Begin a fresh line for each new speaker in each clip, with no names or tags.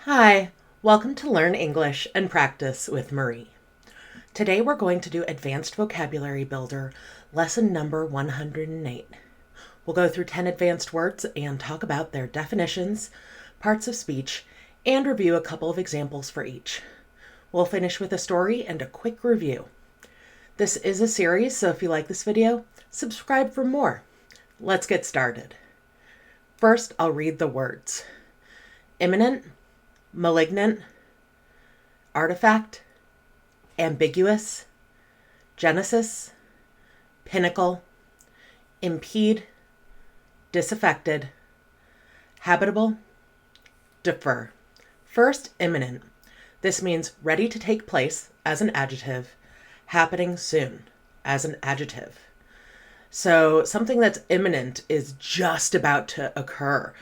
Hi, welcome to Learn English and Practice with Marie. Today we're going to do Advanced Vocabulary Builder, lesson number 108. We'll go through 10 advanced words and talk about their definitions, parts of speech, and review a couple of examples for each. We'll finish with a story and a quick review. This is a series, so if you like this video, subscribe for more. Let's get started. First, I'll read the words. Imminent, malignant, artifact, ambiguous, genesis, pinnacle, impede, disaffected, habitable, defer. First, imminent. This means ready to take place as an adjective, happening soon as an adjective. So something that's imminent is just about to occur.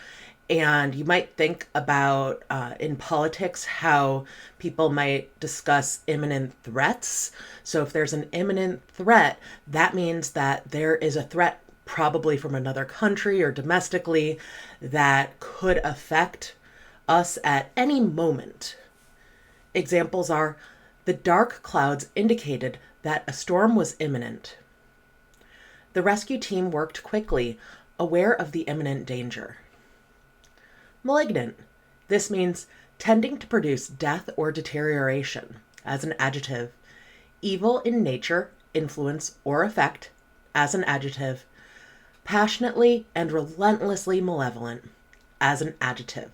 And you might think about in politics how people might discuss imminent threats. So if there's an imminent threat, that means that there is a threat probably from another country or domestically that could affect us at any moment. Examples are, the dark clouds indicated that a storm was imminent. The rescue team worked quickly, aware of the imminent danger. Malignant. This means tending to produce death or deterioration, as an adjective. Evil in nature, influence, or effect, as an adjective. Passionately and relentlessly malevolent, as an adjective.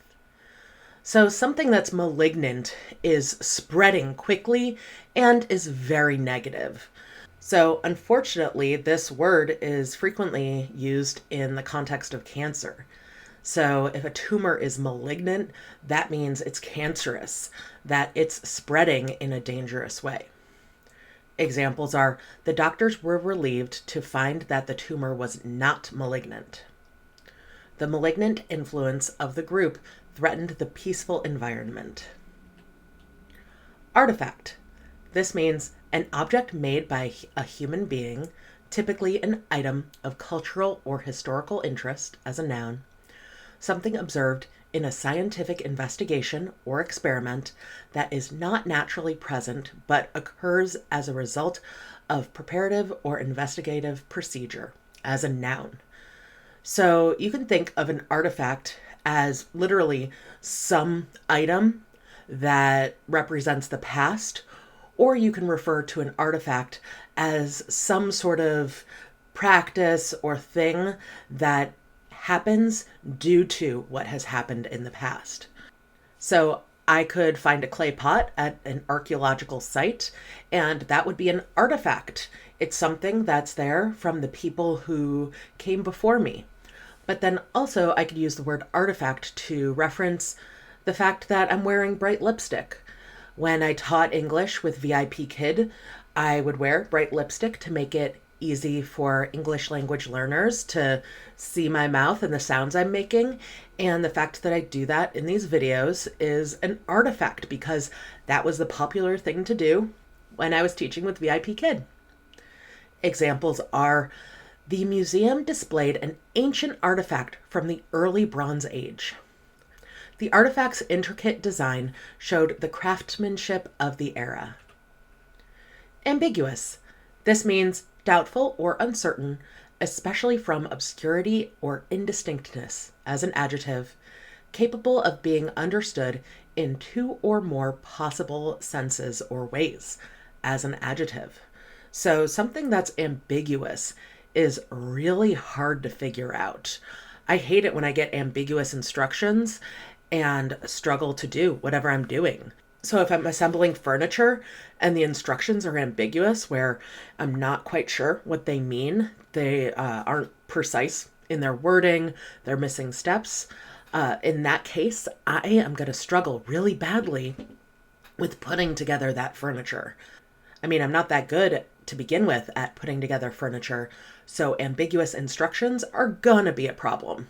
So something that's malignant is spreading quickly and is very negative. So unfortunately, this word is frequently used in the context of cancer. So if a tumor is malignant, that means it's cancerous, that it's spreading in a dangerous way. Examples are, the doctors were relieved to find that the tumor was not malignant. The malignant influence of the group threatened the peaceful environment. Artifact. This means an object made by a human being, typically an item of cultural or historical interest as a noun, something observed in a scientific investigation or experiment that is not naturally present but occurs as a result of preparative or investigative procedure, as a noun. So you can think of an artifact as literally some item that represents the past, or you can refer to an artifact as some sort of practice or thing that happens due to what has happened in the past. So I could find a clay pot at an archaeological site, and that would be an artifact. It's something that's there from the people who came before me. But then also I could use the word artifact to reference the fact that I'm wearing bright lipstick. When I taught English with VIP Kid, I would wear bright lipstick to make it easy for English language learners to see my mouth and the sounds I'm making. And the fact that I do that in these videos is an artifact because that was the popular thing to do when I was teaching with VIP Kid. Examples are, the museum displayed an ancient artifact from the early Bronze Age. The artifact's intricate design showed the craftsmanship of the era. Ambiguous. This means doubtful or uncertain, especially from obscurity or indistinctness, as an adjective, capable of being understood in two or more possible senses or ways, as an adjective. So something that's ambiguous is really hard to figure out. I hate it when I get ambiguous instructions and struggle to do whatever I'm doing. So if I'm assembling furniture and the instructions are ambiguous, where I'm not quite sure what they mean, they aren't precise in their wording, they're missing steps, in that case, I am going to struggle really badly with putting together that furniture. I mean, I'm not that good to begin with at putting together furniture, so ambiguous instructions are gonna be a problem.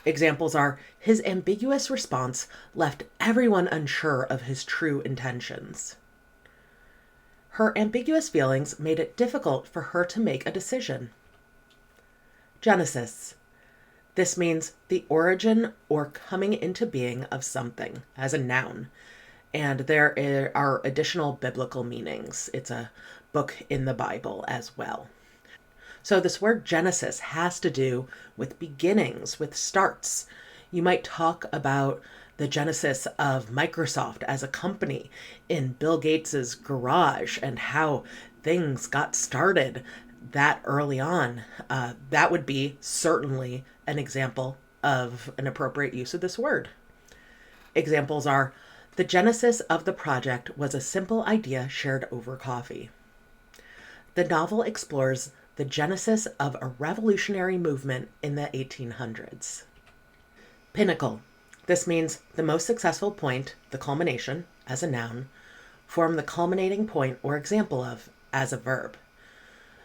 Examples are, his ambiguous response left everyone unsure of his true intentions. Her ambiguous feelings made it difficult for her to make a decision. Genesis. This means the origin or coming into being of something as a noun. And there are additional biblical meanings. It's a book in the Bible as well. So this word Genesis has to do with beginnings, with starts. You might talk about the genesis of Microsoft as a company in Bill Gates's garage and how things got started that early on. That would be certainly an example of an appropriate use of this word. Examples are, the genesis of the project was a simple idea shared over coffee. The novel explores the genesis of a revolutionary movement in the 1800s. Pinnacle. This means the most successful point, the culmination, as a noun, form the culminating point or example of, as a verb.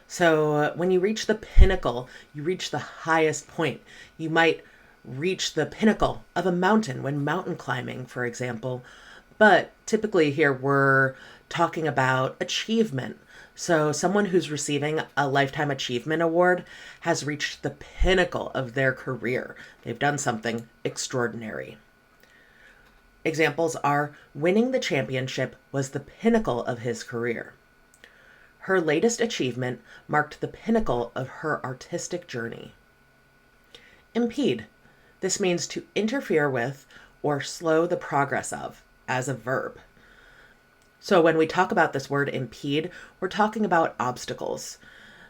So when you reach the pinnacle, you reach the highest point. You might reach the pinnacle of a mountain when mountain climbing, for example. But typically here we're talking about achievement. So someone who's receiving a Lifetime Achievement Award has reached the pinnacle of their career. They've done something extraordinary. Examples are, winning the championship was the pinnacle of his career. Her latest achievement marked the pinnacle of her artistic journey. Impede. This means to interfere with or slow the progress of, as a verb. So when we talk about this word impede, we're talking about obstacles.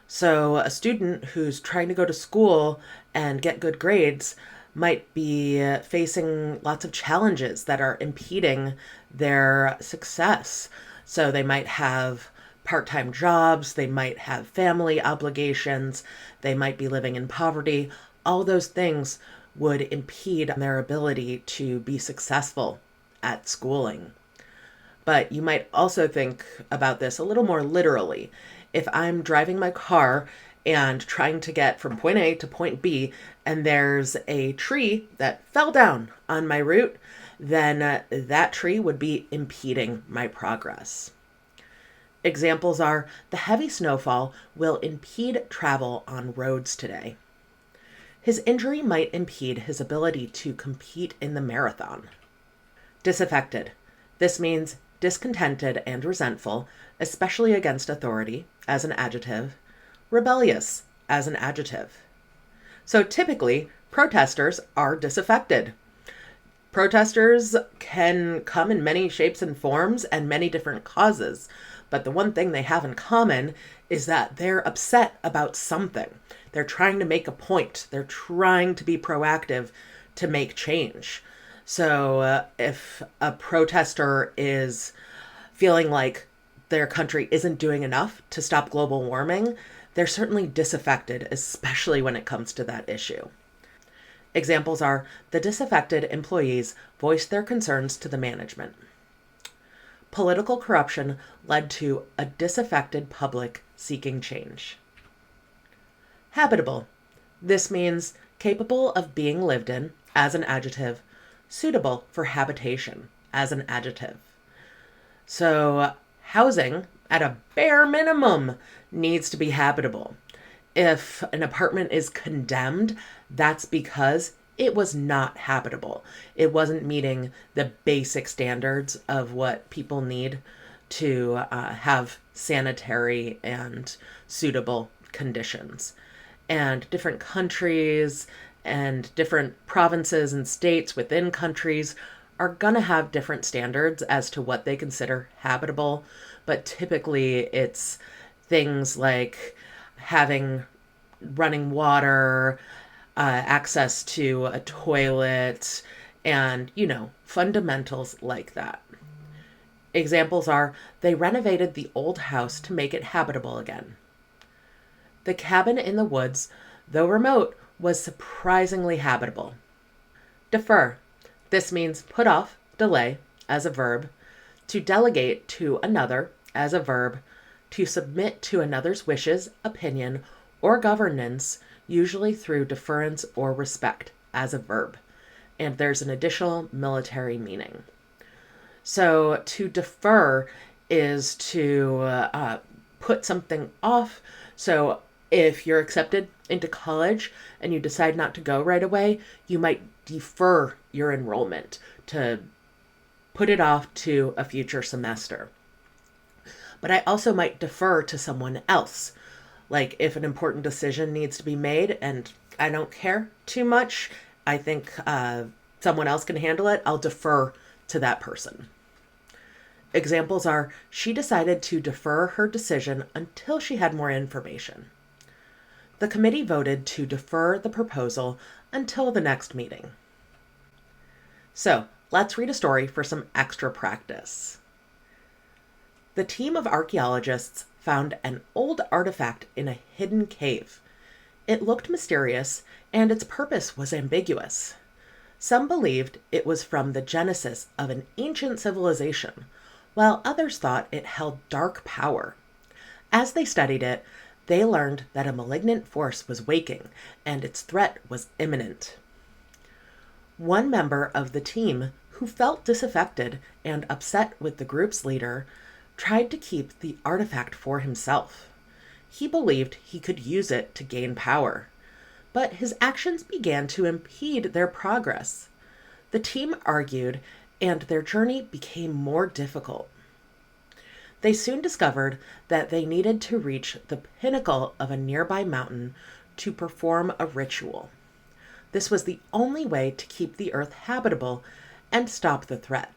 So a student who's trying to go to school and get good grades might be facing lots of challenges that are impeding their success. So they might have part-time jobs, they might have family obligations, they might be living in poverty. All those things would impede their ability to be successful at schooling. But you might also think about this a little more literally. If I'm driving my car and trying to get from point A to point B, and there's a tree that fell down on my route, then that tree would be impeding my progress. Examples are, the heavy snowfall will impede travel on roads today. His injury might impede his ability to compete in the marathon. Disaffected. This means discontented and resentful, especially against authority, as an adjective. Rebellious, as an adjective. So typically, protesters are disaffected. Protesters can come in many shapes and forms and many different causes, but the one thing they have in common is that they're upset about something. They're trying to make a point. They're trying to be proactive to make change. So if a protester is feeling like their country isn't doing enough to stop global warming, they're certainly disaffected, especially when it comes to that issue. Examples are, the disaffected employees voiced their concerns to the management. Political corruption led to a disaffected public seeking change. Habitable. This means capable of being lived in, as an adjective, suitable for habitation, as an adjective. So housing, at a bare minimum, needs to be habitable. If an apartment is condemned, that's because it was not habitable. It wasn't meeting the basic standards of what people need to have sanitary and suitable conditions. And different countries and different provinces and states within countries are going to have different standards as to what they consider habitable. But typically it's things like having running water, access to a toilet, and, fundamentals like that. Examples are, they renovated the old house to make it habitable again. The cabin in the woods, though remote, was surprisingly habitable. Defer. This means put off, delay, as a verb, to delegate to another, as a verb, to submit to another's wishes, opinion, or governance, usually through deference or respect, as a verb. And there's an additional military meaning. So to defer is to put something off. So If you're accepted into college and you decide not to go right away, you might defer your enrollment to put it off to a future semester. But I also might defer to someone else. Like if an important decision needs to be made and I don't care too much, I think someone else can handle it, I'll defer to that person. Examples are, she decided to defer her decision until she had more information. The committee voted to defer the proposal until the next meeting. So let's read a story for some extra practice. The team of archaeologists found an old artifact in a hidden cave. It looked mysterious, and its purpose was ambiguous. Some believed it was from the genesis of an ancient civilization, while others thought it held dark power. As they studied it, they learned that a malignant force was waking, and its threat was imminent. One member of the team, who felt disaffected and upset with the group's leader, tried to keep the artifact for himself. He believed he could use it to gain power, but his actions began to impede their progress. The team argued, and their journey became more difficult. They soon discovered that they needed to reach the pinnacle of a nearby mountain to perform a ritual. This was the only way to keep the earth habitable and stop the threat.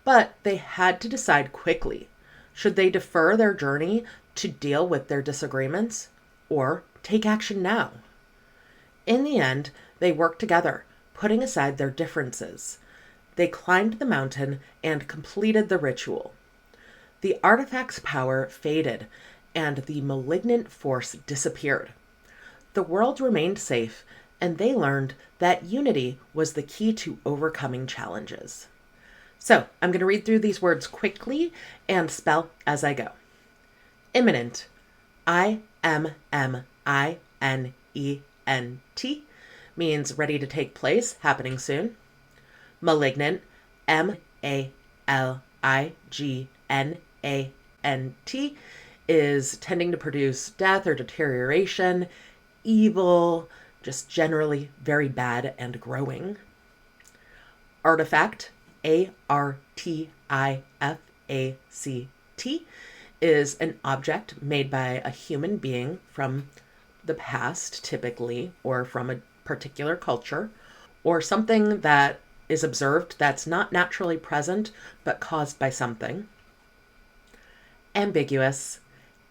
But they had to decide quickly. Should they defer their journey to deal with their disagreements or take action now? In the end, they worked together, putting aside their differences. They climbed the mountain and completed the ritual. The artifact's power faded, and the malignant force disappeared. The world remained safe, and they learned that unity was the key to overcoming challenges. So I'm going to read through these words quickly and spell as I go. Imminent, I-M-M-I-N-E-N-T, means ready to take place, happening soon. Malignant, M-A-L-I-G-N-A-N-T, is tending to produce death or deterioration, evil, just generally very bad and growing. Artifact, A-R-T-I-F-A-C-T, is an object made by a human being from the past, typically, or from a particular culture, or something that is observed that's not naturally present, but caused by something. Ambiguous,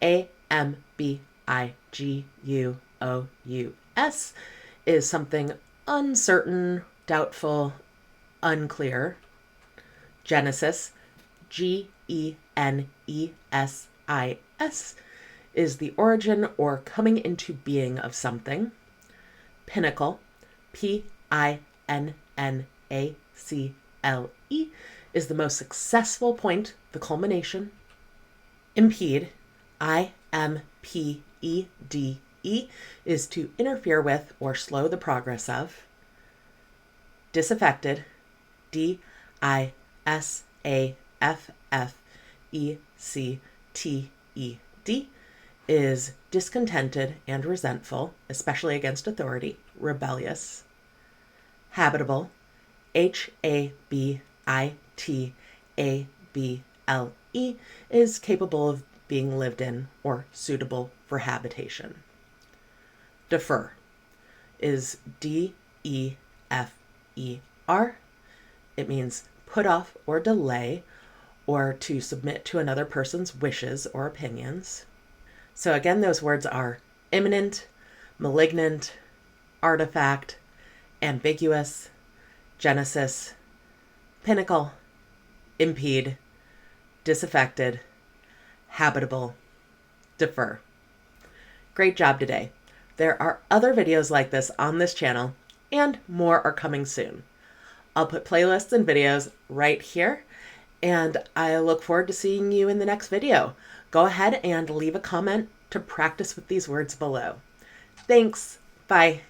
A-M-B-I-G-U-O-U-S, is something uncertain, doubtful, unclear. Genesis, G-E-N-E-S-I-S, is the origin or coming into being of something. Pinnacle, P-I-N-N-A-C-L-E, is the most successful point, the culmination. Impede, I-M-P-E-D-E, is to interfere with or slow the progress of. Disaffected, D-I-S-A-F-F-E-C-T-E-D, is discontented and resentful, especially against authority, rebellious. Habitable, H-A-B-I-T-A-B-L-E, is capable of being lived in or suitable for habitation. Defer is D-E-F-E-R. It means put off or delay, or to submit to another person's wishes or opinions. So again, those words are imminent, malignant, artifact, ambiguous, Genesis, pinnacle, impede, disaffected, habitable, defer. Great job today. There are other videos like this on this channel, and more are coming soon. I'll put playlists and videos right here, and I look forward to seeing you in the next video. Go ahead and leave a comment to practice with these words below. Thanks. Bye.